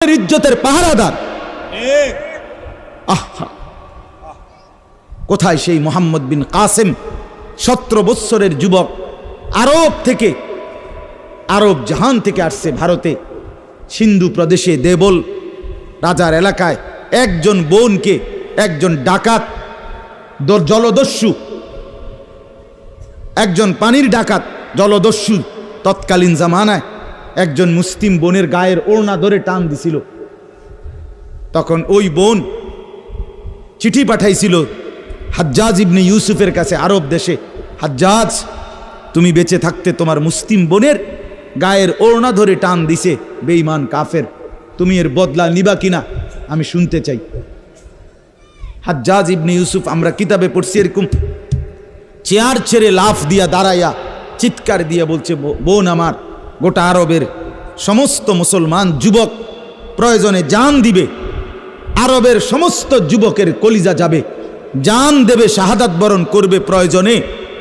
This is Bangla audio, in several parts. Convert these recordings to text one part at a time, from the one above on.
ইজ্জতের পাহারাদার। কোথায় সেই মোহাম্মদ বিন কাসেম, 17 বৎসরের যুবক, আরব থেকে, আরব জাহান থেকে আসছে ভারতে, সিন্ধু প্রদেশে দেবল রাজার এলাকায় একজন বোনকে একজন ডাকাত, জলদস্যু, একজন পানির ডাকাত জলদস্যু তৎকালীন জামানায় একজন মুসলিম বোনের গায়ের ওড়না ধরে টান দিছিল। তখন ওই বোন চিঠি পাঠাইছিল হাজ্জাজ ইবনে ইউসুফের কাছে আরব দেশে, হাজ্জাজ তুমি বেঁচে থাকতে তোমার মুসলিম বোনের গায়ের ওড়না ধরে টান দিছে বেঈমান কাফের, তুমি এর বদলা নিবা কিনা আমি শুনতে চাই। হাজ্জাজ ইবনে ইউসুফ আমরা কিতাবে পড়ছি এরকম চেয়ার ছেড়ে লাফ দিয়া দাঁড়াইয়া চিৎকার দিয়া বলছে, বোন আমার, গোটা আরবের সমস্ত মুসলমান যুবক প্রয়োজনে জান দিবে, আরবের সমস্ত যুবকের কলিজা যাবে, জান দেবে, শাহাদাত বরণ করবে প্রয়োজনে,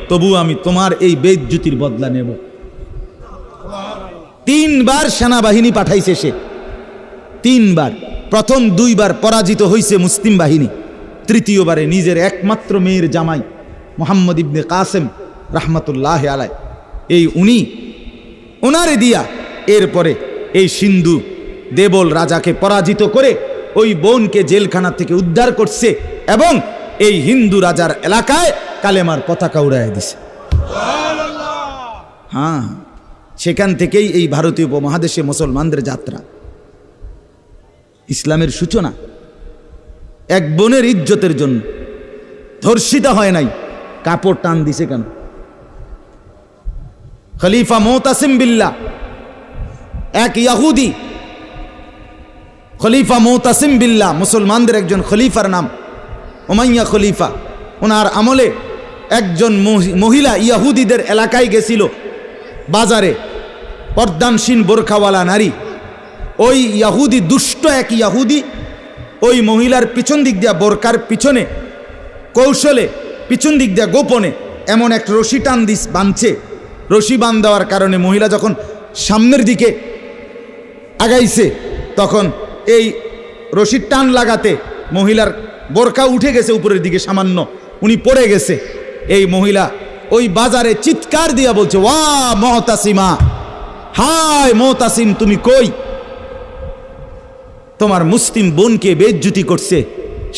তবু আমি তোমার এই বেইজ্জতির বদলা নেব। 3 বার সেনাবাহিনী পাঠাইছে সে, 3 বার। প্রথম 2 বার পরাজিত হয়েছে মুসলিম বাহিনী, তৃতীয়বারে নিজের একমাত্র মেয়ের জামাই মোহাম্মদ ইবনে কাসেম রাহমাতুল্লাহ আলাই, এই উনি ওনারে দিয়া এরপরে এই সিন্ধু দেবল রাজাকে পরাজিত করে ওই বোনকে জেলখানা থেকে উদ্ধার করছে এবং এই হিন্দু রাজার এলাকায় কালেমার পতাকা উড়াইয়া দিছে। হ্যাঁ, সেখান থেকেই এই ভারতীয় উপমহাদেশে মুসলমানদের যাত্রা, ইসলামের সূচনা। এক বোনের ইজ্জতের জন্য ধর্ষিতা হয় নাই, কাপড় টান দিছে কেন? খলিফা মুতাসিম বিল্লাহ, এক ইহুদি খলিফা মুতাসিম বিল্লাহ, মুসলমানদের একজন খলিফার নাম উমাইয়া খলিফা। ওনার আমলে একজন মহিলা ইহুদিদের এলাকায় গেছিল, বাজারে পর্দানসীন বোরখাওয়ালা নারী। ওই ইহুদি, দুষ্ট এক ইহুদি, ওই মহিলার পিছন দিক দিয়া, বোরকার পিছনে কৌশলে পিছন দিক দিয়া গোপনে এমন এক রশি টান দিস বাঁধছে। রশি বান দেওয়ার কারণে মহিলা যখন সামনের দিকে আগাইছে, তখন এই রশির টান লাগাতে মহিলার বোরকা উঠে গেছে উপরের দিকে সামান্য, উনি পড়ে গেছে। এই মহিলা ওই বাজারে চিৎকার দিয়া বলছে, ওয়া মুতাসিমা, হায় মুতাসিম তুমি কই? তোমার মুসলিম বোনকে বেইজ্জতি করছে।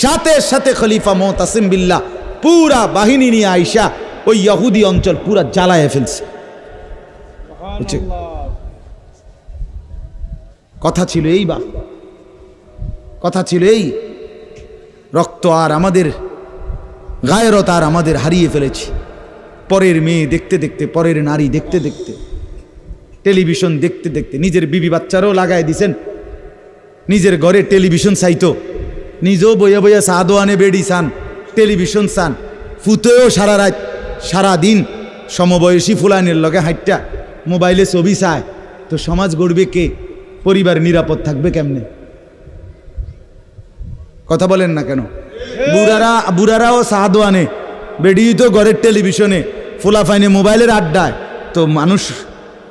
সাথে সাথে খলিফা মুতাসিম বিল্লাহ পুরা বাহিনী নিয়ে আইসা ওই ইহুদি অঞ্চল পুরা জ্বালায় ফেলছে। কথা ছিল এই, বা কথা ছিল এই, রক্ত আর আমাদের গায়রত আর আমাদের হারিয়ে ফেলেছি। পরের মেয়ে দেখতে দেখতে, পরের নারী দেখতে দেখতে, টেলিভিশন দেখতে দেখতে নিজের বিবি বাচ্চারও লাগাই দিছেন। নিজের ঘরে টেলিভিশন চাইতো, নিজেও বইয়া বইয়া সাদো আনে বেড়ি চান, টেলিভিশন চান, ফুতেও সারা রাত সারা দিন সমবয়সী ফুলানের লগে হাইটটা মোবাইলে ছবি চায়। তো সমাজ গড়বে কে? পরিবার নিরাপদ থাকবে কেমনে? কথা বলেন না কেন? বুড়ারাও সাদো আনে, বেড়ি তো ঘরের টেলিভিশনে, ফুলাফাইনে মোবাইলের আড্ডায়, তো মানুষ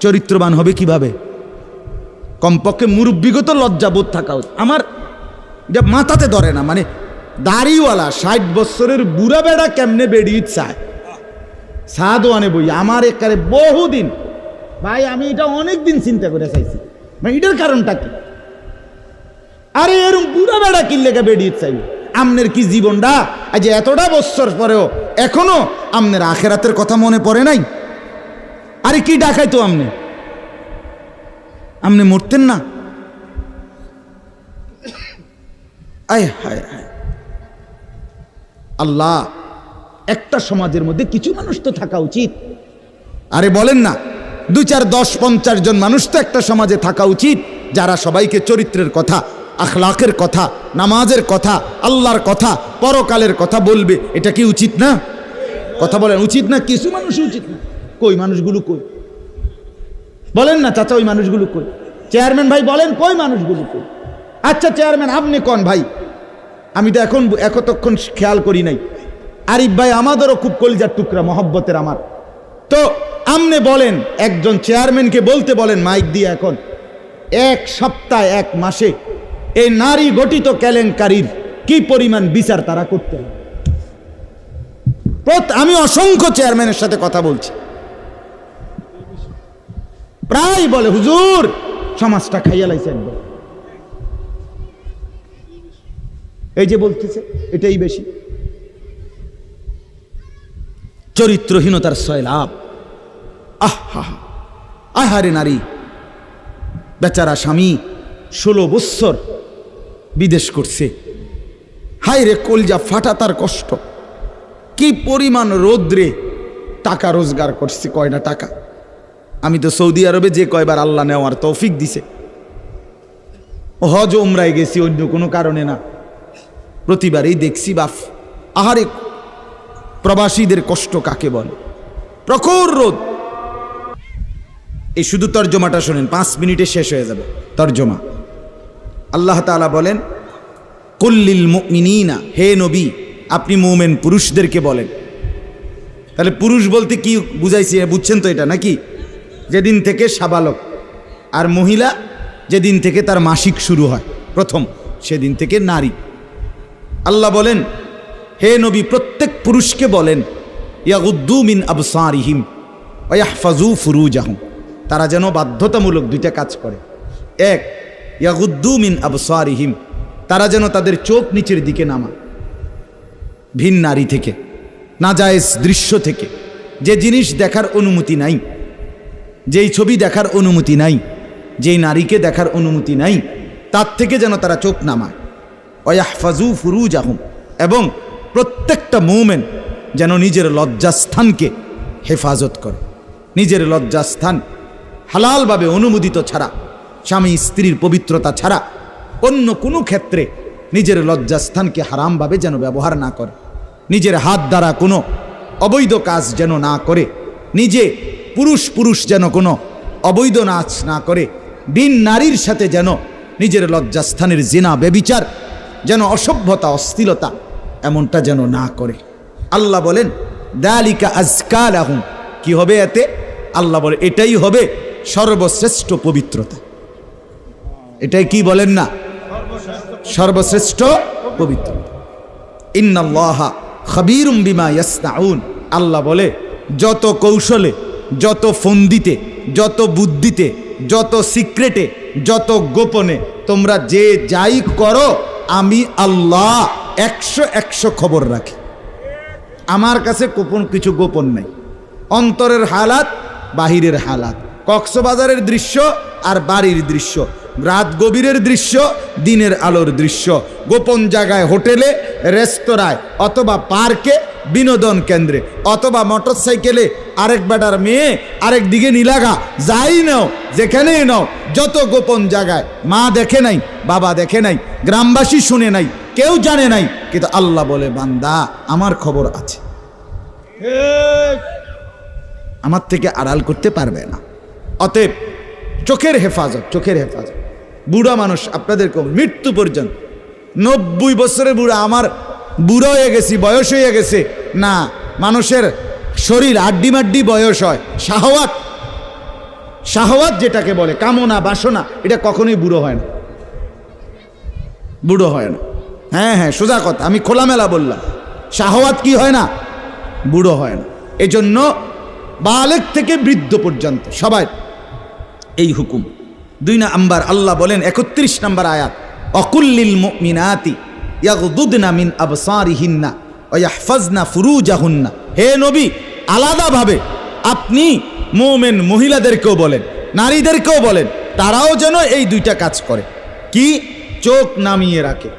চরিত্রবান হবে কিভাবে? কমপক্ষে মুরব্বিগত লজ্জাবোধ থাকা উচিত। আমার যা মাথাতে ধরে না, মানে দাড়িওয়ালা 60 বছরের বুড়া বেড়া কেমনে বেড়িয়ে চায় সাদো আনে বই? আমার একারে বহুদিন ভাই, আমি এটা অনেক দিন চিন্তা করে চাইছি, মানে এটার কারণটা কি? আরে এরকম বুড়া বেড়া কিনলেকে বেড়িয়ে চাই? আমনের কি জীবনটা আজ এতটা বছর পরেও এখনো আমনের আখেরাতের কথা মনে পড়ে নাই? আরে কি ডাকাই তো আমনে মরতেন না? আয় হায় হায় আল্লাহ, একটা সমাজের মধ্যে কিছু মানুষ তো থাকা উচিত। আরে বলেন না, 2, 4, 10, 50 জন মানুষ তো একটা সমাজে থাকা উচিত, যারা সবাইকে চরিত্রের কথা, আখলাকের কথা, নামাজের কথা, আল্লাহর কথা, পরকালের কথা বলবে। এটা কি উচিত না? কথা বলেন, উচিত না? কিছু মানুষ উচিত না। কই মানুষগুলো কই? বলেন না চাচা, ওই মানুষগুলো কই? চেয়ারম্যান ভাই বলেন, কই মানুষগুলো কই? আচ্ছা চেয়ারম্যান আপনি কোন ভাই? আমি তো এতক্ষণ খেয়াল করি নাই। আরিফ ভাই আমাদেরও খুব কলিজার টুকরা, মহব্বতের আমার। তো আমনে বলেন, একজন চেয়ারম্যানকে বলতে বলেন মাইক দিয়ে, এখন 1 সপ্তাহ 1 মাসে এই নারী গঠিত কেলেঙ্কারির কি পরিমাণ বিচার তারা করতে হবে। আমি অসংখ্য চেয়ারম্যানের সাথে কথা বলছি, প্রায় বলে হুজুর সমাজটা খাইয়া লাইছে একবার। এই যে বলতেছে এটাই বেশি। চরিত্রহীনতার সয়লাভ। আহারে নারী, বেচারা স্বামী 16 বৎসর বিদেশ করছে, হায় রে কলজা ফাটা তার কষ্ট। কি পরিমাণ রোদ্রে টাকা রোজগার করছে, কয়টা টাকা। আমি তো সৌদি আরবে যে কয়বার আল্লাহ নেওয়ার তৌফিক দিছে, হজ উমরায় গেছি অন্য কোনো কারণে না, প্রতিবারেই দেখছি বাফ আহারে প্রবাসীদের কষ্ট কাকে বলে। প্রখর রোদ। এই শুধু তর্জমাটা শোনেন, 5 মিনিটে শেষ হয়ে যাবে তর্জমা। আল্লাহ তাআলা বলেন কুল্লিল মুমিনিনা, হে নবী আপনি মুমিন পুরুষদেরকে বলেন। তাহলে পুরুষ বলতে কি বুঝাইছি বুঝছেন তো এটা নাকি? যেদিন থেকে সাবালক, আর মহিলা যেদিন থেকে তার মাসিক শুরু হয় প্রথম, সেদিন থেকে নারী। আল্লাহ বলেন হে নবী প্রত্যেক পুরুষকে বলেন ইয়াগুদ্দু মিন আবসারিহিম ওয়া ইয়াহফাজু ফুরুজাহুম, তারা যেন বাধ্যতামূলক 2টা কাজ করে। 1 ইয়াগুদ্দু মিন আবসারিহিম, তারা যেন তাদের চোখ নিচের দিকে নামায় ভিন নারী থেকে, নাজায়েজ দৃশ্য থেকে, যে জিনিস দেখার অনুমতি নাই, যেই ছবি দেখার অনুমতি নাই, যেই নারীকে দেখার অনুমতি নাই, তার থেকে যেন তারা চোখ নামায়। ওয়া ইয়াহফাজু ফুরুজাহুম, এবং প্রত্যেকটা মুমিন যেন নিজের লজ্জাস্থানকে হেফাজত করে। নিজের লজ্জাস্থান হালালভাবে অনুমোদিত ছাড়া, স্বামী স্ত্রীর পবিত্রতা ছাড়া অন্য কোনো ক্ষেত্রে নিজের লজ্জাস্থানকে হারামভাবে যেন ব্যবহার না করে, নিজের হাত দ্বারা কোনো অবৈধ কাজ যেন না করে, নিজে পুরুষ যেন কোনো অবৈধ নাচ না করে, বিন নারীর সাথে যেন নিজের লজ্জাস্থানের জিনা ব্যভিচার, যেন অসভ্যতা অশ্লীলতা এমনটা যেন না করে। আল্লাহ বলেন দালিকা আজকা লাহুম, কি হবে এতে? আল্লাহ বলে এটাই হবে সর্বশ্রেষ্ঠ পবিত্রতা। এটাই কি বলেন না? সর্বশ্রেষ্ঠ পবিত্রতা। ইন্নাল্লাহা খাবীরুম বিমা ইয়াসনাউন, আল্লাহ বলে যত কৌশলে, যত ফন্দিতে, যত বুদ্ধিতে, যত সিক্রেটে, যত গোপনে তোমরা যে যাই করো, আমি আল্লাহ 100 খবর রাখি। আমার কাছে গোপন কিছু গোপন নাই। অন্তরের হালাত, বাহিরের হালাত, কক্সবাজারের দৃশ্য আর বাড়ির দৃশ্য, রাত গভীরের দৃশ্য, দিনের আলোর দৃশ্য, গোপন জায়গায়, হোটেলে, রেস্তোরাঁয়, অথবা পার্কে, বিনোদন কেন্দ্রে, অথবা মোটরসাইকেলে আরেক বেটার মেয়ে আরেক দিকে নিলাগা, যাই নাও, যেখানেই নাও, যত গোপন জায়গায়, মা দেখে নাই, বাবা দেখে নাই, গ্রামবাসী শুনে নাই, কেউ জানে নাই, কিন্তু আল্লাহ বলে বান্দা আমার খবর আছে, আমার থেকে আড়াল করতে পারবে না। অতএব চোখের হেফাজত, চোখের হেফাজত। বুড়া মানুষ আপনাদেরকে মৃত্যু পর্যন্ত, 90 বছরের বুড়া, আমার বুড়ো হয়ে গেছি, বয়স হয়ে গেছে না, মানুষের শরীর আড্ডি মাড্ডি বয়স হয়। শাহওয়াত, শাহওয়াত যেটাকে বলে, কামনা বাসনা, এটা কখনোই বুড়ো হয় না, বুড়ো হয় না। হ্যাঁ সোজা কথা, আমি খোলামেলা বললাম, শাহওয়াত কি হয় না? বুড়ো হয় না। এজন্য বালেগ থেকে বৃদ্ধ পর্যন্ত সবাই এই হুকুম। 2 নাম্বার আল্লাহ বলেন 31 নম্বর আয়াত, অকুল্লিল মুমিনাতি ইয়াগদুদনা মিন আবসারিহিন্না ওয়া ইয়াহফাজনা ফুরুজাহুন্না, হে নবী আলাদাভাবে আপনি মুমিন মহিলাদেরকেও বলেন, নারীদেরকেও বলেন, তারাও যেন এই 2টা কাজ করে। কি? চোখ নামিয়ে রাখে,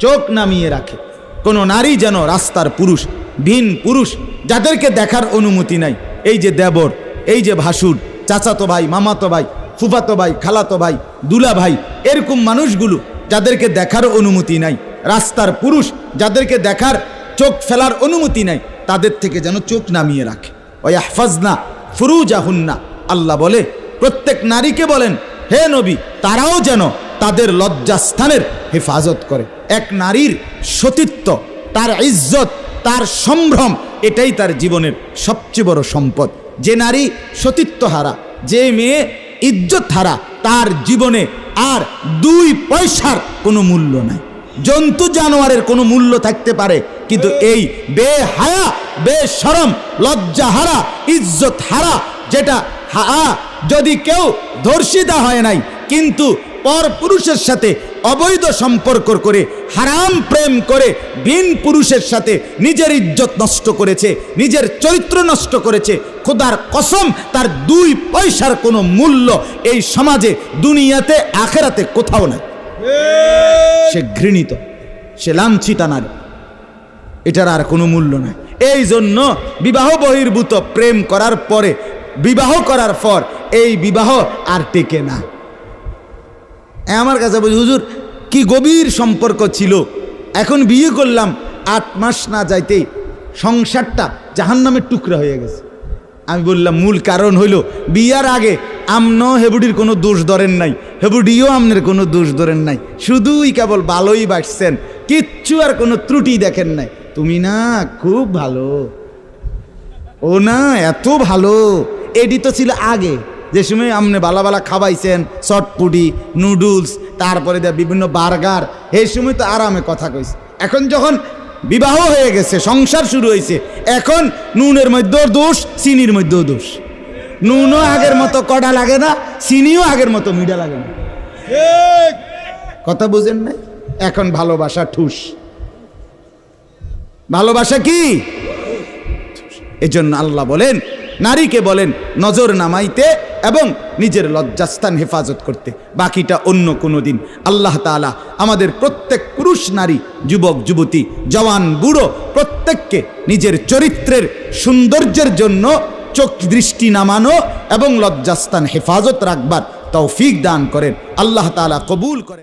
চোখ নামিয়ে রাখে। কোনো নারী যেন রাস্তার পুরুষ, ভিন পুরুষ, যাদেরকে দেখার অনুমতি নাই, এই যে দেবর, এই যে ভাসুর, চাচাতো ভাই, মামাতো ভাই, ফুফাতো ভাই, খালাতো ভাই, দুলা ভাই, এরকম মানুষগুলো যাদেরকে দেখার অনুমতি নাই, রাস্তার পুরুষ যাদেরকে দেখার, চোখ ফেলার অনুমতি নাই, তাদের থেকে যেন চোখ নামিয়ে রাখে। ওয়া ইয়াহফাজনা ফুরুজাহুন্না, আল্লাহ বলে প্রত্যেক নারীকে বলেন হে নবী তারাও যেন তাদের লজ্জাস্থানের হেফাজত করে। এক নারীর সতীত্ব, তার ইজ্জত, তার সম্ভ্রম, এটাই তার জীবনের সবচেয়ে বড় সম্পদ। যে নারী সতীত্ব হারা, যে মেয়ে ইজ্জত হারা, তার জীবনে আর 2 পয়সার কোনো মূল্য নাই। জন্তু জানোয়ারের কোনো মূল্য থাকতে পারে, কিন্তু এই বেহায়া, বেশরম, লজ্জাহারা, ইজ্জত হারা, যেটা যদি কেউ ধর্ষিতা হয় নাই কিন্তু পর পুরুষের সাথে অবৈধ সম্পর্ক করে, হারাম প্রেম করে, ভিন পুরুষের সাথে নিজের ইজ্জত নষ্ট করেছে, নিজের চরিত্র নষ্ট করেছে, খোদার কসম তার 2 পয়সার কোনো মূল্য এই সমাজে, দুনিয়াতে, আখেরাতে কোথাও নাই। সে ঘৃণিত, সে লাঞ্ছিতা নারী, এটার আর কোনো মূল্য নাই। এই জন্য বিবাহ বহির্ভূত প্রেম করার পরে, বিবাহ করার পর এই বিবাহ আর টেকে না। আমার কাছে বলি, হুজুর কি গভীর সম্পর্ক ছিল, এখন বিয়ে করলাম, 8 মাস না যাইতেই সংসারটা জাহান্নামের টুকরা হয়ে গেছে। আমি বললাম মূল কারণ হইল বিয়ার আগে আমনো হেবুডির কোনো দোষ ধরেন নাই, হেবুডিও আমনের কোনো দোষ ধরেন নাই, শুধুই কেবল ভালোই বাসছেন, কিচ্ছু আর কোনো ত্রুটি দেখেন নাই। তুমি না খুব ভালো, ও না এত ভালো, এডি তো ছিল আগে, যে সময় আমনে বালা বালা খাওয়াইছেন, চটপুটি, নুডলস, তারপরে বিভিন্ন বার্গার, এই সময় তো আরামে কথা কইছে। এখন যখন বিবাহ হয়ে গেছে, সংসার শুরু হয়েছে, এখন নুনের মধ্যেও দোষ, চিনির মধ্যেও দোষ। নুনও আগের মতো কড়া লাগে না, চিনিও আগের মতো মিঠা লাগে না। কথা বুঝেন না? এখন ভালোবাসা ঠুস। ভালোবাসা কি? এজন্য আল্লাহ বলেন, নারীকে বলেন নজর নামাইতে এবং নিজের লজ্জাস্থান হেফাজত করতে, বাকিটা অন্য কোনো দিন। আল্লাহ তাআলা আমাদের প্রত্যেক পুরুষ, নারী, যুবক, যুবতী, জওয়ান, বুড়ো প্রত্যেককে নিজের চরিত্রের সৌন্দর্যের জন্য চোখ দৃষ্টি নামানো এবং লজ্জাস্থান হেফাজত রাখবার তৌফিক দান করেন। আল্লাহ তাআলা কবুল করেন।